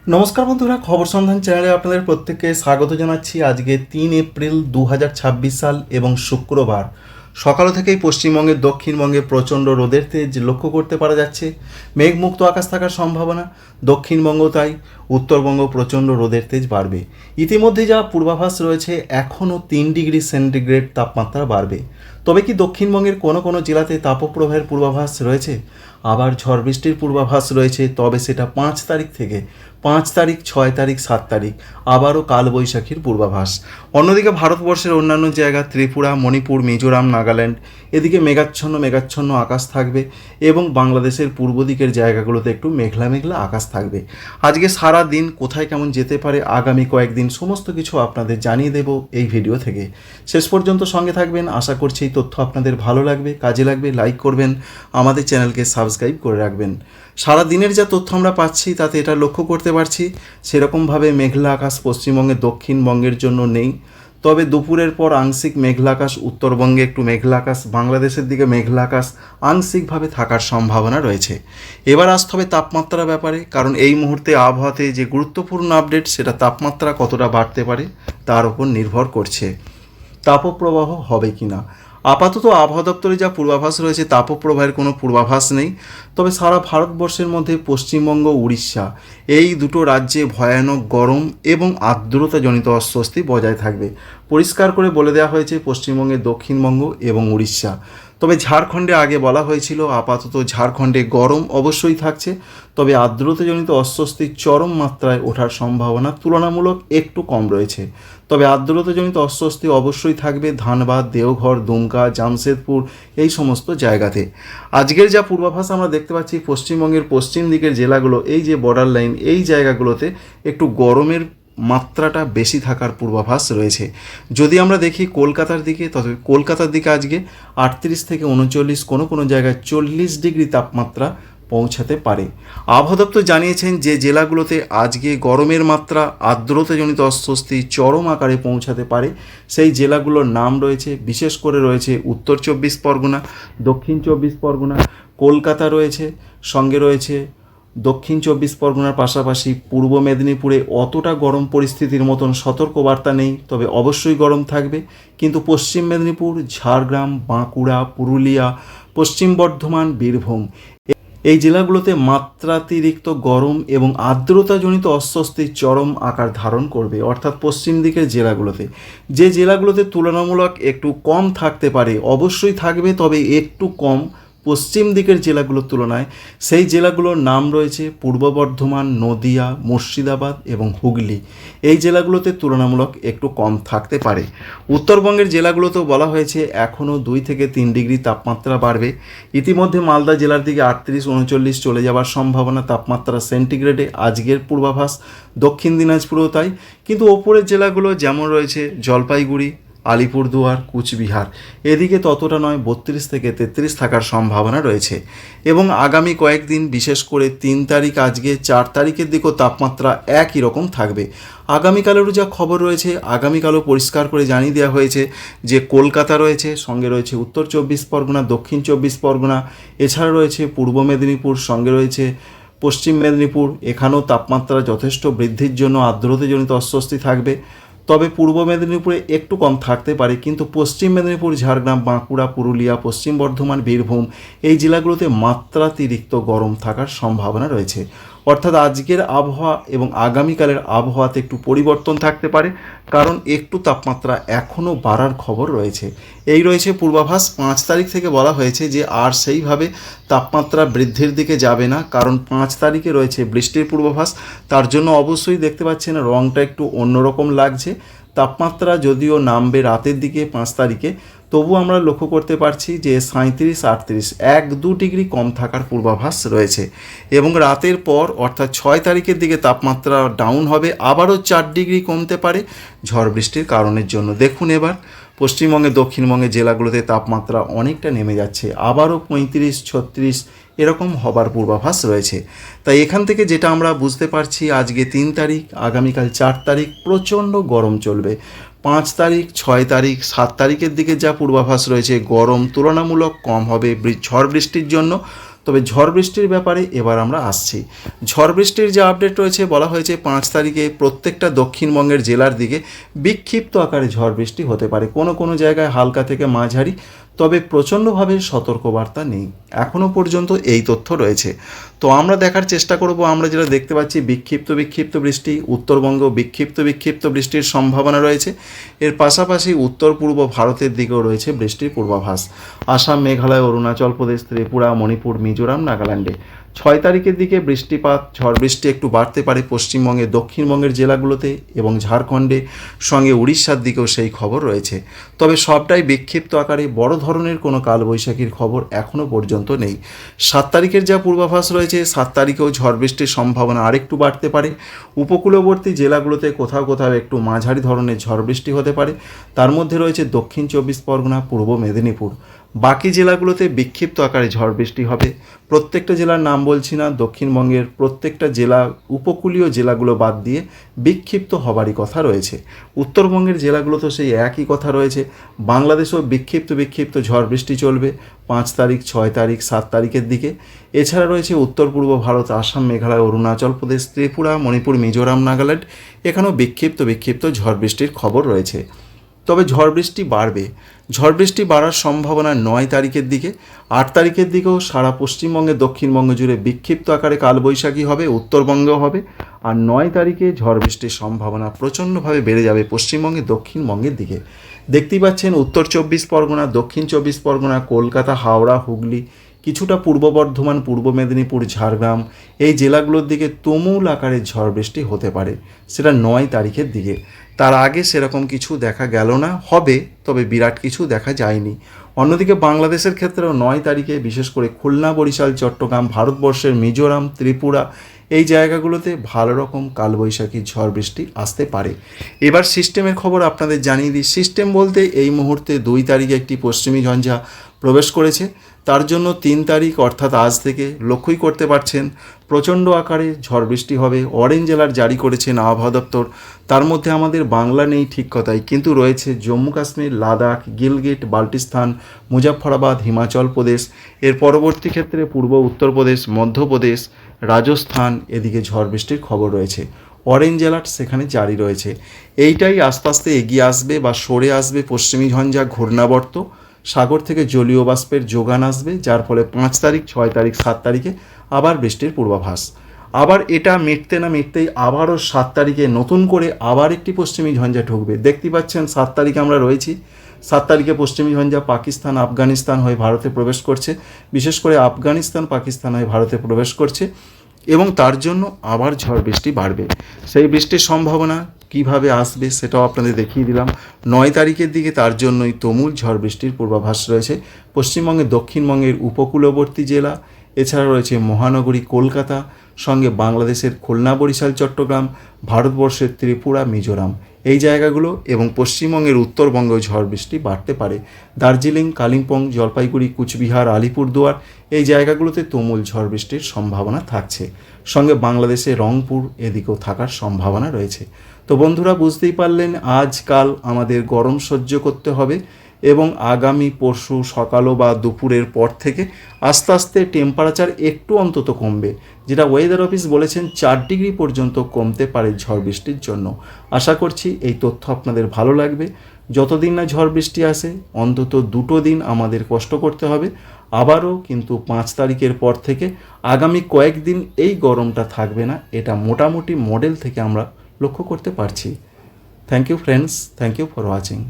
নমস্কার বন্ধুরা, খবর সন্ধান চ্যানেলে আপনাদের প্রত্যেককে স্বাগত জানাচ্ছি। আজকে 3 এপ্রিল 2026 সাল এবং শুক্রবার সকাল থেকেই পশ্চিমবঙ্গের দক্ষিণবঙ্গে প্রচণ্ড রোদের তেজ লক্ষ্য করতে পারা যাচ্ছে। মেঘমুক্ত আকাশ থাকার সম্ভাবনা, দক্ষিণবঙ্গ তাই, উত্তরবঙ্গ প্রচণ্ড রোদের তেজ বাড়বে। ইতিমধ্যে যা পূর্বাভাস রয়েছে, এখনও 3 ডিগ্রি সেন্টিগ্রেড তাপমাত্রা বাড়বে। তবে কি দক্ষিণবঙ্গের কোনো কোনো জেলাতে তাপপ্রবাহের পূর্বাভাস রয়েছে, আবার ঝড় বৃষ্টির পূর্বাভাস রয়েছে, তবে সেটা 5 তারিখ থেকে 5 তারিখ, 6 তারিখ, 7 তারিখ আবারও কালবৈশাখীর পূর্বাভাস। অন্যদিকে ভারতবর্ষের অন্যান্য জায়গা ত্রিপুরা, মণিপুর, মিজোরাম, নাগাল্যান্ড এদিকে মেঘাচ্ছন্ন আকাশ থাকবে এবং বাংলাদেশের পূর্ব দিকের জায়গাগুলোতে একটু মেঘলা মেঘলা আকাশ থাকবে। আজকে সারা দিন কোথায় কেমন যেতে পারে, আগামী কয়েকদিন সমস্ত কিছু আপনাদের জানিয়ে দেব এই ভিডিও থেকে। শেষ পর্যন্ত সঙ্গে থাকবেন। আশা করছি এই তথ্য আপনাদের ভালো লাগবে, কাজে লাগবে। লাইক করবেন, আমাদের চ্যানেলকে সাবস্ক্রাইব করে রাখবেন। সারা দিনের যা তথ্য আমরা পাচ্ছি তাতে এটা লক্ষ্য করতে পারছি সেরকমভাবে মেঘলা আকাশ পশ্চিমবঙ্গের দক্ষিণবঙ্গের জন্য নেই। তবে দুপুরের পর আংশিক মেঘলা আকাশ, উত্তরবঙ্গে একটু মেঘলা আকাশ, বাংলাদেশের দিকে মেঘলা আকাশ আংশিকভাবে থাকার সম্ভাবনা রয়েছে। এবার আসতে হবে তাপমাত্রার ব্যাপারে, কারণ এই মুহূর্তে আবহাওয়াতে যে গুরুত্বপূর্ণ আপডেট সেটা তাপমাত্রা কতটা বাড়তে পারে তার উপর নির্ভর করছে। তাপপ্রবাহ হবে কি না, আপাতত আবহাওয়া দপ্তরে যা পূর্বাভাস রয়েছে তাপপ্রবাহের কোনো পূর্বাভাস নেই। তবে সারা ভারতবর্ষের মধ্যে পশ্চিমবঙ্গ, উড়িষ্যা এই দুটো রাজ্যে ভয়ানক গরম এবং আর্দ্রতাজনিত অস্বস্তি বজায় থাকবে। পরিষ্কার করে বলে দেওয়া হয়েছে পশ্চিমবঙ্গের দক্ষিণবঙ্গ এবং উড়িষ্যা। তবে ঝাড়খণ্ডে আগে বলা হয়েছিল আপাতত ঝাড়খণ্ডে গরম অবশ্যই থাকছে, তবে আর্দ্রতাজনিত অস্বস্তির চরম মাত্রায় ওঠার সম্ভাবনা তুলনামূলক একটু কম রয়েছে। তবে আর্দ্রতাজনিত অস্বস্তি অবশ্যই থাকবে ধানবাদ, দেওঘর, দুমকা, জামশেদপুর এই সমস্ত জায়গাতে। আজকের যা পূর্বাভাস আমরা দেখতে পাচ্ছি, পশ্চিমবঙ্গের পশ্চিম দিকের জেলাগুলো, এই যে বর্ডার লাইন, এই জায়গাগুলোতে একটু গরমের মাত্রাটা বেশি থাকার পূর্বাভাস রয়েছে। যদি আমরা দেখি কলকাতার দিকে, তবে কলকাতার দিকে আজকে 38 থেকে 39, কোনো কোনো জায়গায় 40 ডিগ্রি তাপমাত্রা পৌঁছাতে পারে। আবহাওয়া দপ্তর জানিয়েছেন যে জেলাগুলোতে আজকে গরমের মাত্রা, আর্দ্রতাজনিত অস্বস্তি চরম আকারে পৌঁছাতে পারে সেই জেলাগুলোর নাম রয়েছে, বিশেষ করে রয়েছে উত্তর 24 পরগনা, দক্ষিণ 24 পরগনা, কলকাতা রয়েছে, সঙ্গে রয়েছে দক্ষিণ 24 পরগনার পাশাপাশি পূর্ব মেদিনীপুরে অতটা গরম পরিস্থিতির মতন সতর্কবার্তা নেই, তবে অবশ্যই গরম থাকবে। কিন্তু পশ্চিম মেদিনীপুর, ঝাড়গ্রাম, বাঁকুড়া, পুরুলিয়া, পশ্চিম বর্ধমান, বীরভূম এই জেলাগুলোতে মাত্রাতিরিক্ত গরম এবং আর্দ্রতাজনিত অস্বস্তির চরম আকার ধারণ করবে। অর্থাৎ পশ্চিম দিকের জেলাগুলোতে, যে জেলাগুলোতে তুলনামূলক একটু কম থাকতে পারে, অবশ্যই থাকবে তবে একটু কম পশ্চিম দিকের জেলাগুলোর তুলনায়, সেই জেলাগুলোর নাম রয়েছে পূর্ব বর্ধমান, নদিয়া, মুর্শিদাবাদ এবং হুগলি। এই জেলাগুলোতে তুলনামূলক একটু কম থাকতে পারে। উত্তরবঙ্গের জেলাগুলোতেও বলা হয়েছে এখনও 2 থেকে 3 ডিগ্রি তাপমাত্রা বাড়বে। ইতিমধ্যে মালদা জেলার দিকে 38-39 চলে যাওয়ার সম্ভাবনা তাপমাত্রা সেন্টিগ্রেডে আজকের পূর্বাভাস, দক্ষিণ দিনাজপুরেও তাই। কিন্তু ওপরের জেলাগুলো যেমন রয়েছে জলপাইগুড়ি, আলিপুরদুয়ার, কুচবিহার এদিকে ততটা নয়, 32 থেকে 33 থাকার সম্ভাবনা রয়েছে। এবং আগামী কয়েকদিন, বিশেষ করে 3 তারিখ, আজকে 4 তারিখের দিকেও তাপমাত্রা একই রকম থাকবে। আগামীকালেরও যা খবর রয়েছে, আগামীকালও পরিষ্কার করে জানিয়ে দেওয়া হয়েছে যে কলকাতা রয়েছে, সঙ্গে রয়েছে উত্তর 24 পরগনা, দক্ষিণ 24 পরগনা, এছাড়া রয়েছে পূর্ব মেদিনীপুর, সঙ্গে রয়েছে পশ্চিম মেদিনীপুর। এখানেও তাপমাত্রা যথেষ্ট বৃদ্ধির জন্য আর্দ্রতাজনিত অস্বস্তি থাকবে। তবে পূর্ব মেদিনীপুরে একটু কম থাকতে পারে, কিন্তু পশ্চিম মেদিনীপুর, ঝাড়গ্রাম, বাঁকুড়া, পুরুলিয়া, পশ্চিম বর্ধমান, বীরভূম এই জেলাগুলোতে মাত্রাতিরিক্ত গরম থাকার সম্ভাবনা রয়েছে। অর্থাৎ আজকের আবহাওয়া এবং আগামীকালের আবহাওয়াতে একটু পরিবর্তন থাকতে পারে, কারণ একটু তাপমাত্রা এখনও বাড়ার খবর রয়েছে। এই রয়েছে পূর্বাভাস। 5 তারিখ থেকে বলা হয়েছে যে আর সেইভাবে তাপমাত্রা বৃদ্ধির দিকে যাবে না, কারণ 5 তারিখে রয়েছে বৃষ্টির পূর্বাভাস। তার জন্য অবশ্যই দেখতে পাচ্ছেন রঙটা একটু অন্যরকম লাগছে। তাপমাত্রা যদিও নামবে রাতের দিকে 5 তারিখে, তবু আমরা লক্ষ্য করতে পারছি যে 37-38, 1-2 ডিগ্রি কম থাকার পূর্বাভাস রয়েছে। এবং রাতের পর অর্থাৎ 6 তারিখের দিকে তাপমাত্রা ডাউন হবে, আবারও 4 ডিগ্রি কমতে পারে ঝড় বৃষ্টির কারণের জন্য। দেখুন এবার পশ্চিমবঙ্গে, দক্ষিণবঙ্গের জেলাগুলোতে তাপমাত্রা অনেকটা নেমে যাচ্ছে, আবারও 35-36 এরকম হবার পূর্বাভাস রয়েছে। তাই এখান থেকে যেটা আমরা বুঝতে পারছি, আজকে 3 তারিখ, আগামীকাল 4 তারিখ প্রচণ্ড গরম চলবে। 5 তারিখ, 6 তারিখ, 7 তারিখের দিকে যা পূর্বাভাস রয়েছে, গরম তুলনামূলক কম হবে ঝড় বৃষ্টির জন্য। তবে ঝড় বৃষ্টির ব্যাপারে এবার আমরা আসছি। ঝড় বৃষ্টির যে আপডেট রয়েছে, বলা হয়েছে 5 তারিখে প্রত্যেকটা দক্ষিণবঙ্গের জেলার দিকে বিক্ষিপ্ত আকারে ঝড় বৃষ্টি হতে পারে, কোনো কোনো জায়গায় হালকা থেকে মাঝারি, তবে প্রচণ্ডভাবে সতর্কবার্তা নেই। এখনও পর্যন্ত এই তথ্য রয়েছে। তো আমরা দেখার চেষ্টা করব, আমরা যেটা দেখতে পাচ্ছি বিক্ষিপ্ত বৃষ্টি, উত্তরবঙ্গ বিক্ষিপ্ত বৃষ্টির সম্ভাবনা রয়েছে। এর পাশাপাশি উত্তর পূর্ব ভারতের দিকেও রয়েছে বৃষ্টির পূর্বাভাস। আসাম, মেঘালয়, অরুণাচল প্রদেশ, ত্রিপুরা, মণিপুর, মিজোরাম, নাগাল্যান্ডে 6 তারিখের দিকে বৃষ্টিপাত, ঝড় বৃষ্টি একটু বাড়তে পারে পশ্চিমবঙ্গে, দক্ষিণবঙ্গের জেলাগুলোতে এবং ঝাড়খণ্ডে, সঙ্গে উড়িষ্যার দিকেও সেই খবর রয়েছে। তবে সবটাই বিক্ষিপ্ত আকারে, বড় ধরনের কোনো কালবৈশাখীর খবর এখনও পর্যন্ত নেই। 7 তারিখের যা পূর্বাভাস রয়েছে, 7 তারিখেও ঝড় বৃষ্টির সম্ভাবনা আরেকটু বাড়তে পারে। উপকূলবর্তী জেলাগুলোতে কোথাও কোথাও একটু মাঝারি ধরনের ঝড় বৃষ্টি হতে পারে। তার মধ্যে রয়েছে দক্ষিণ 24 পরগনা, পূর্ব মেদিনীপুর। বাকি জেলাগুলোতে বিক্ষিপ্ত আকারে ঝড় বৃষ্টি হবে। প্রত্যেকটা জেলার নাম বলছি না, দক্ষিণবঙ্গের প্রত্যেকটা জেলা, উপকূলীয় জেলাগুলো বাদ দিয়ে বিক্ষিপ্ত হবারই কথা রয়েছে। উত্তরবঙ্গের জেলাগুলো তো সেই একই কথা রয়েছে। বাংলাদেশেও বিক্ষিপ্ত ঝড় বৃষ্টি চলবে 5 তারিখ, 6 তারিখ, 7 তারিখের দিকে। এছাড়া রয়েছে উত্তর পূর্ব ভারত, আসাম, মেঘালয়, অরুণাচল প্রদেশ, ত্রিপুরা, মণিপুর, মিজোরাম, নাগাল্যান্ড, এখানেও বিক্ষিপ্ত ঝড় বৃষ্টির খবর রয়েছে। তবে ঝড় বৃষ্টি বাড়বে। ঝড় বৃষ্টি বাড়ার সম্ভাবনা 9 তারিখের দিকে। 8 তারিখের দিকেও সারা পশ্চিমবঙ্গে, দক্ষিণবঙ্গ জুড়ে বিক্ষিপ্ত আকারে কালবৈশাখী হবে, উত্তরবঙ্গেও হবে। আর 9 তারিখে ঝড় বৃষ্টির সম্ভাবনা প্রচণ্ডভাবে বেড়ে যাবে পশ্চিমবঙ্গে, দক্ষিণবঙ্গের দিকে। দেখতেই পাচ্ছেন উত্তর 24 পরগনা, দক্ষিণ 24 পরগনা, কলকাতা, হাওড়া, হুগলি, কিছুটা পূর্ব বর্ধমান, পূর্ব মেদিনীপুর, ঝাড়গ্রাম, এই জেলাগুলোর দিকে তুমুল আকারে ঝড় বৃষ্টি হতে পারে, সেটা 9 তারিখের দিকে। তার আগে সেরকম কিছু দেখা গেল না, হবে, তবে বিরাট কিছু দেখা যায়নি। অন্যদিকে বাংলাদেশের ক্ষেত্রেও 9 তারিখে বিশেষ করে খুলনা, বরিশাল, চট্টগ্রাম, ভারতবর্ষের মিজোরাম, ত্রিপুরা, এই জায়গাগুলোতে ভালো রকম কালবৈশাখী ঝড় বৃষ্টি আসতে পারে। এবার সিস্টেমের খবর আপনাদের জানিয়ে দিই। সিস্টেম বলতে এই মুহূর্তে 2 তারিখে একটি পশ্চিমী ঝঞ্ঝা প্রবেশ করেছে। তার জন্য 3 তারিখ অর্থাৎ আজ থেকে লক্ষ্যই করতে পারছেন প্রচণ্ড আকারে ঝড় বৃষ্টি হবে। অরেঞ্জ অ্যালার্ট জারি করেছেন আবহাওয়া দপ্তর। তার মধ্যে আমাদের বাংলা নেই ঠিক কথাই, কিন্তু রয়েছে জম্মু কাশ্মীর, লাদাখ, গিলগিট, বাল্টিস্তান, মুজাফফরাবাদ, হিমাচল প্রদেশ, এর পরবর্তী ক্ষেত্রে পূর্ব উত্তরপ্রদেশ, মধ্যপ্রদেশ, রাজস্থান, এদিকে ঝড় বৃষ্টির খবর রয়েছে। অরেঞ্জ অ্যালার্ট সেখানে জারি রয়েছে। এইটাই আস্তে আস্তে এগিয়ে আসবে বা সরে আসবে পশ্চিমী ঝঞ্ঝা, ঘূর্ণাবর্ত, সাগর থেকে জলীয় বাষ্পের যোগান আসবে, যার ফলে 5 তারিখ, 6 তারিখ, 7 তারিখে আবার বৃষ্টির পূর্বাভাস। আবার এটা মিটতে না মিটতেই আবারও 7 তারিখে নতুন করে আবার একটি পশ্চিমী ঝঞ্ঝা ঢুকবে। দেখতে পাচ্ছেন 7 তারিখে আমরা রয়েছি। 7 তারিখে পশ্চিমী ঝঞ্ঝা পাকিস্তান, আফগানিস্তান হয়ে ভারতে প্রবেশ করছে, বিশেষ করে আফগানিস্তান, পাকিস্তান হয়ে ভারতে প্রবেশ করছে, এবং তার জন্য আবার ঝড় বৃষ্টি বাড়বে। সেই বৃষ্টির সম্ভাবনা কিভাবে আসবে সেটাও আপনাদের দেখিয়ে দিলাম। 9 তারিখের দিকে তার জন্যই তুমুল ঝড় বৃষ্টির পূর্বাভাস রয়েছে পশ্চিমবঙ্গের, দক্ষিণবঙ্গের উপকূলবর্তী জেলা, এছাড়া রয়েছে মহানগরী কলকাতা, সঙ্গে বাংলাদেশের খুলনা, বরিশাল, চট্টগ্রাম, ভারতবর্ষের ত্রিপুরা, মিজোরাম, এই জায়গাগুলো, এবং পশ্চিমবঙ্গের উত্তরবঙ্গেও ঝড় বৃষ্টি বাড়তে পারে। দার্জিলিং, কালিম্পং, জলপাইগুড়ি, কুচবিহার, আলিপুরদুয়ার, এই জায়গাগুলোতে তুমুল ঝড় বৃষ্টির সম্ভাবনা থাকছে। সঙ্গে বাংলাদেশে রংপুর, এদিকেও থাকার সম্ভাবনা রয়েছে। তো বন্ধুরা, বুঝতেই পারলেন আজকাল আমাদের গরম সহ্য করতে হবে, এবং আগামী পরশু সকালও বা দুপুরের পর থেকে আস্তে আস্তে টেম্পারেচার একটু অন্তত কমবে, যেটা ওয়েদার অফিস বলেছেন 4 ডিগ্রি পর্যন্ত কমতে পারে ঝড় বৃষ্টির জন্য। আশা করছি এই তথ্য আপনাদের ভালো লাগবে। যতদিন না ঝড় বৃষ্টি আসে, অন্তত 2 দিন আমাদের কষ্ট করতে হবে। আবারও কিন্তু 5 তারিখের পর থেকে আগামী কয়েকদিন এই গরমটা থাকবে না, এটা মোটামুটি মডেল থেকে আমরা লক্ষ্য করতে পারছি। Thank you friends, thank you for watching.